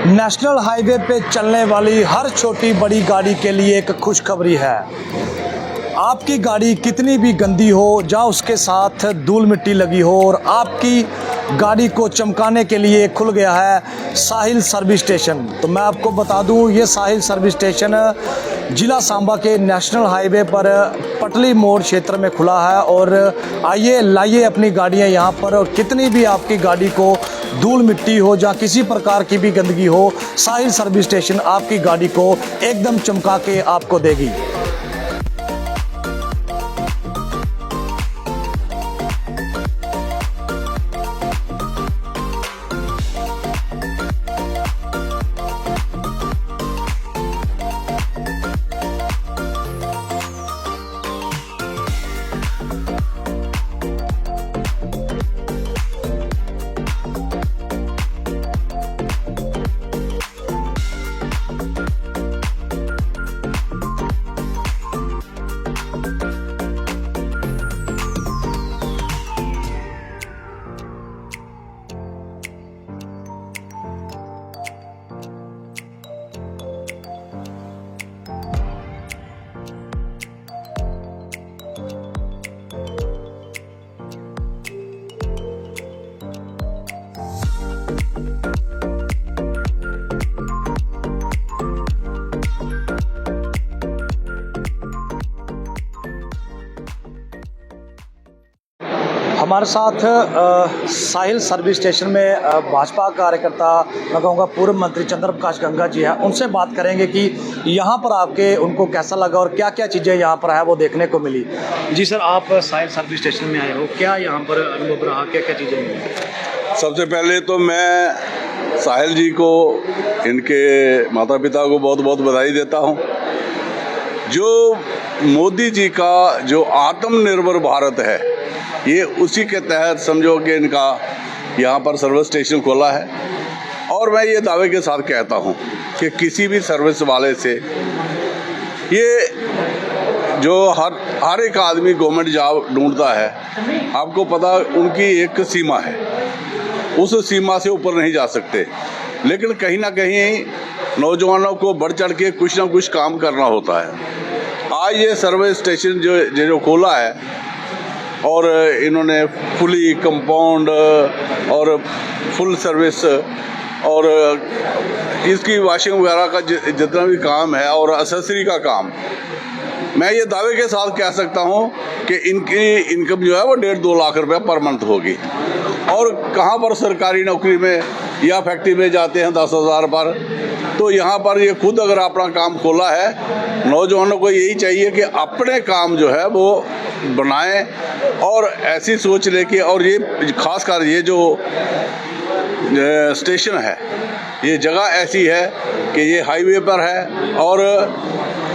National highway पे चलने वाली हर छोटी बड़ी गाड़ी के लिए एक खुशखबरी है। आपकी गाड़ी कितनी भी गंदी हो या उसके साथ धूल मिट्टी लगी हो और आपकी गाड़ी को चमकाने के लिए खुल गया है साहिल सर्विस स्टेशन। तो मैं आपको बता दूं, ये साहिल सर्विस स्टेशन जिला सांबा के नेशनल हाईवे पर पटली मोड़ क्षेत्र में खुला है। और आइए लाइए अपनी गाड़ियां यहाँ पर, और कितनी भी आपकी गाड़ी को धूल मिट्टी हो या किसी प्रकार की भी गंदगी हो, साहिल सर्विस स्टेशन आपकी गाड़ी को एकदम चमका के आपको देगी। हमारे साथ साहिल सर्विस स्टेशन में भाजपा कार्यकर्ता, मैं कहूँगा पूर्व मंत्री चंद्र प्रकाश गंगा जी हैं। उनसे बात करेंगे कि यहाँ पर आपके उनको कैसा लगा और क्या क्या चीज़ें यहाँ पर है वो देखने को मिली। जी सर, आप साहिल सर्विस स्टेशन में आए हो, क्या यहाँ पर अनुभव रहा, क्या क्या चीज़ें मिली? सबसे पहले तो मैं साहिल जी को, इनके माता पिता को बहुत बहुत बधाई देता हूँ। जो मोदी जी का जो आत्मनिर्भर भारत है, ये उसी के तहत समझो कि इनका यहाँ पर सर्विस स्टेशन खोला है। और मैं ये दावे के साथ कहता हूँ कि किसी भी सर्विस वाले से, ये जो हर एक आदमी गवर्नमेंट जॉब ढूंढता है, आपको पता उनकी एक सीमा है, उस सीमा से ऊपर नहीं जा सकते। लेकिन कहीं ना कहीं नौजवानों को बढ़ चढ़ के कुछ ना कुछ काम करना होता है। आज ये सर्विस स्टेशन जो खोला है, और इन्होंने फुली कंपाउंड और फुल सर्विस और इसकी वॉशिंग वगैरह का जितना भी काम है और एसेसरी का काम, मैं ये दावे के साथ कह सकता हूँ कि इनकी इनकम जो है वो 1.5-2 लाख रुपए पर मंथ होगी। और कहाँ पर सरकारी नौकरी में या फैक्ट्री में जाते हैं 10,000 पर, तो यहाँ पर ये खुद अगर अपना काम खोला है, नौजवानों को यही चाहिए कि अपने काम जो है वो बनाएं और ऐसी सोच लेके। और ये खासकर ये जो स्टेशन है, ये जगह ऐसी है कि ये हाईवे पर है और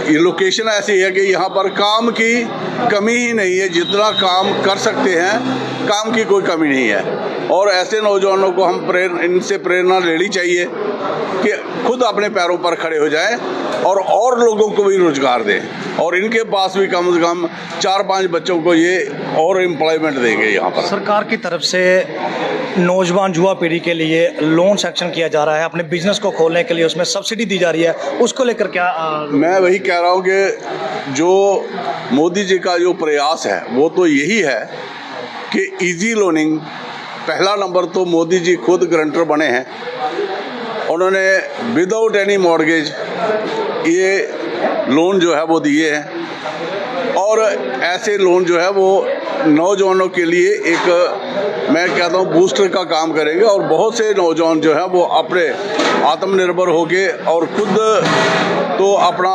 ये लोकेशन ऐसी है कि यहाँ पर काम की कमी ही नहीं है। जितना काम कर सकते हैं, काम की कोई कमी नहीं है। और ऐसे नौजवानों को हम इनसे प्रेरणा लेनी चाहिए कि खुद अपने पैरों पर खड़े हो जाएं और लोगों को भी रोजगार दें। और इनके पास भी कम से कम 4-5 बच्चों को ये और एम्प्लॉयमेंट देंगे। यहाँ पर सरकार की तरफ से नौजवान युवा पीढ़ी के लिए लोन सेक्शन किया जा रहा है, अपने बिजनेस को खोलने के लिए उसमें सब्सिडी दी जा रही है, उसको लेकर क्या? मैं वही कह रहा हूँ कि जो मोदी जी का जो प्रयास है वो तो यही है कि इजी लोनिंग। पहला नंबर तो मोदी जी खुद गारंटर बने हैं, उन्होंने विदाउट एनी मॉर्गेज ये लोन जो है वो दिए हैं। और ऐसे लोन जो है वो नौजवानों के लिए एक, मैं कहता हूँ, बूस्टर का काम करेंगे। और बहुत से नौजवान जो है वो अपने आत्मनिर्भर होके और खुद तो अपना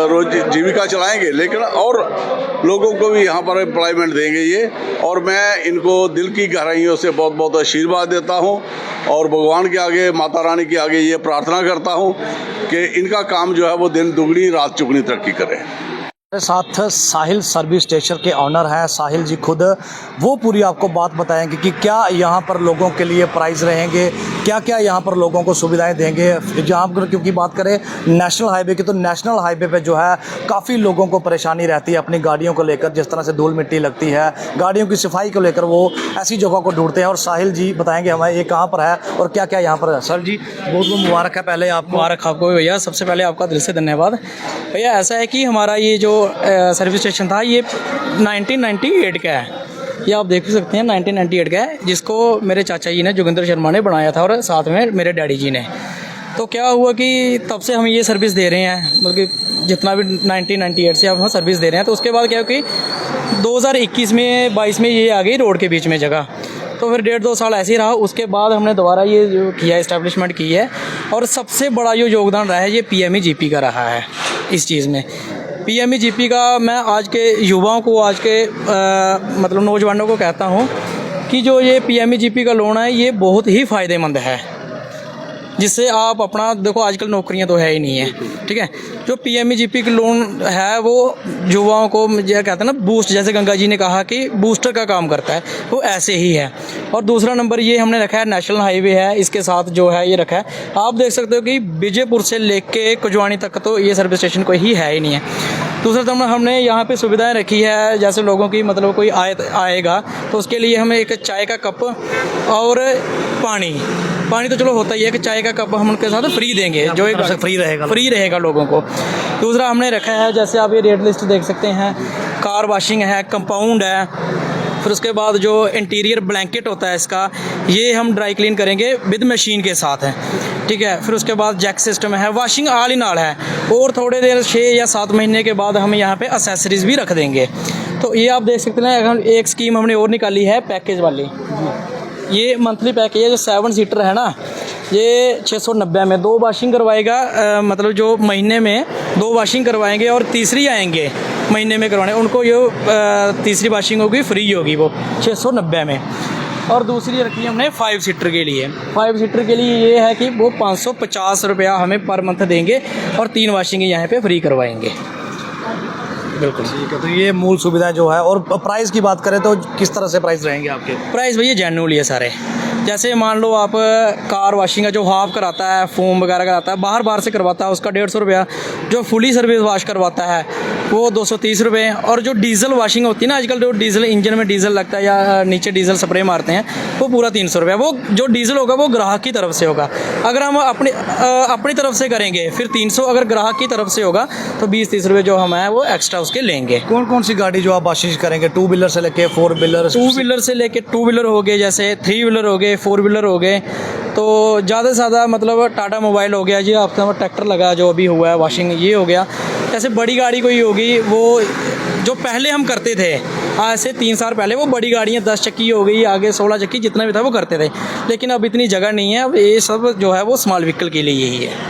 रोज जीविका चलाएंगे, लेकिन और लोगों को भी यहाँ पर एम्प्लॉयमेंट देंगे ये। और मैं इनको दिल की गहराइयों से बहुत बहुत आशीर्वाद देता हूँ और भगवान के आगे, माता रानी के आगे ये प्रार्थना करता हूँ कि इनका काम जो है वो दिन दुगनी रात चुगनी तरक्की करे। मेरे साथ साहिल सर्विस स्टेशन के ऑनर हैं साहिल जी खुद, वो पूरी आपको बात बताएंगे कि क्या यहाँ पर लोगों के लिए प्राइस रहेंगे, क्या क्या यहाँ पर लोगों को सुविधाएं देंगे। जहाँ पर क्योंकि बात करें नेशनल हाईवे की, तो नेशनल हाईवे पे जो है काफ़ी लोगों को परेशानी रहती है अपनी गाड़ियों को लेकर, जिस तरह से धूल मिट्टी लगती है, गाड़ियों की सफाई को लेकर वो ऐसी जगहों को ढूंढते हैं। और साहिल जी बताएंगे हमें ये कहाँ पर है और क्या क्या यहाँ पर है। सर जी बहुत बहुत मुबारक है पहले आपको। मुबारक आपको भैया, सबसे पहले आपका दिल से धन्यवाद। भैया ऐसा है कि हमारा ये जो सर्विस स्टेशन था ये 1998 का है, ये आप देख सकते हैं 1998 का है, जिसको मेरे चाचा जी ने, जोगिंदर शर्मा ने बनाया था और साथ में मेरे डैडी जी ने। तो क्या हुआ कि तब से हम ये सर्विस दे रहे हैं, मतलब कि जितना भी 1998 से हम सर्विस दे रहे हैं। तो उसके बाद क्या हुआ कि 2021 में 22 में ये आ गई रोड के बीच में जगह, तो फिर 1.5-2 साल ऐसे ही रहा। उसके बाद हमने दोबारा ये जो किया, इस्टेब्लिशमेंट की है। और सबसे बड़ा जो योगदान रहा है ये PMEGP का रहा है इस चीज़ में। PMEGP का मैं आज के युवाओं को, आज के मतलब नौजवानों को कहता हूँ कि जो ये PMEGP का लोन है ये बहुत ही फ़ायदेमंद है, जिससे आप अपना देखो आजकल नौकरियां तो है ही नहीं है, ठीक है। जो PMEGP का लोन है वो युवाओं को, ये कहते हैं ना बूस्ट, जैसे गंगा जी ने कहा कि बूस्टर का काम करता है, वो ऐसे ही है। और दूसरा नंबर ये हमने रखा है नेशनल हाईवे है, इसके साथ जो है ये रखा है। आप देख सकते हो कि विजयपुर से लेके कुजवानी तक तो ये सर्विस स्टेशन कोई ही है ही नहीं है। दूसरा तो हमने यहाँ पे सुविधाएं रखी है, जैसे लोगों की मतलब कोई आएगा तो उसके लिए हमें एक चाय का कप और पानी तो चलो होता ही है कि चाय का कप हम उनके साथ फ्री देंगे, जो एक फ्री रहेगा लोगों को। दूसरा हमने रखा है, जैसे आप ये रेट लिस्ट देख सकते हैं, कार वॉशिंग है, कंपाउंड है, फिर उसके बाद जो इंटीरियर ब्लैंकेट होता है इसका, ये हम ड्राई क्लीन करेंगे विद मशीन के साथ है, ठीक है। फिर उसके बाद जैक सिस्टम है, वॉशिंग ऑल इन ऑल है। और थोड़े देर 6 या 7 महीने के बाद हम यहाँ पे एक्सेसरीज भी रख देंगे। तो ये आप देख सकते हैं, एक स्कीम हमने और निकाली है पैकेज वाली। ये मंथली पैकेज है, जो 7 सीटर है ना, ये 690 में 2 वॉशिंग करवाएगा, मतलब जो महीने में 2 वॉशिंग करवाएंगे और तीसरी आएंगे महीने में करवाने, उनको ये तीसरी वॉशिंग होगी फ्री होगी, वो 690 में। और दूसरी रखी है हमने 5 सीटर के लिए। 5 सीटर के लिए ये है कि वो 550 रुपया हमें पर मंथ देंगे और 3 वॉशिंग यहाँ पे फ्री करवाएंगे। बिल्कुल ठीक है। तो ये मूल सुविधाएं जो है। और प्राइस की बात करें तो किस तरह से प्राइस रहेंगे आपके? प्राइस भैया जेन्युइन है सारे। जैसे मान लो आप कार वॉशिंग का जो हाफ कराता है, फोम वगैरह कराता है, बाहर से करवाता है, उसका 150 रुपया। जो फुली सर्विस वॉश करवाता है वो 230 रुपये। और जो डीजल वॉशिंग होती है ना, आजकल जो डीजल इंजन में डीजल लगता है या नीचे डीजल स्प्रे मारते हैं, वो पूरा 300 रुपया। वो जो डीजल होगा वो ग्राहक की तरफ से होगा। अगर हम अपनी तरफ से करेंगे फिर 300, अगर ग्राहक की तरफ से होगा तो 20-30 रुपये जो हम है वो एक्स्ट्रा उसके लेंगे। कौन कौन सी गाड़ी जो आप वॉशिंग करेंगे? 2 व्हीलर से लेके 4 व्हीलर? 2 व्हीलर से लेके 2 व्हीलर हो गए, जैसे 3 व्हीलर हो गए, 4 व्हीलर हो गए। तो ज़्यादा से ज़्यादा मतलब टाटा मोबाइल हो गया जी, आपका ट्रैक्टर लगा जो अभी हुआ है वॉशिंग, ये हो गया। जैसे बड़ी गाड़ी कोई होगी, वो जो पहले हम करते थे आज से 3 साल पहले, वो बड़ी गाड़ियाँ 10 चक्की हो गई, आगे 16 चक्की, जितना भी था वो करते थे। लेकिन अब इतनी जगह नहीं है, अब ये सब जो है वो स्मॉल व्हीकल के लिए ही है।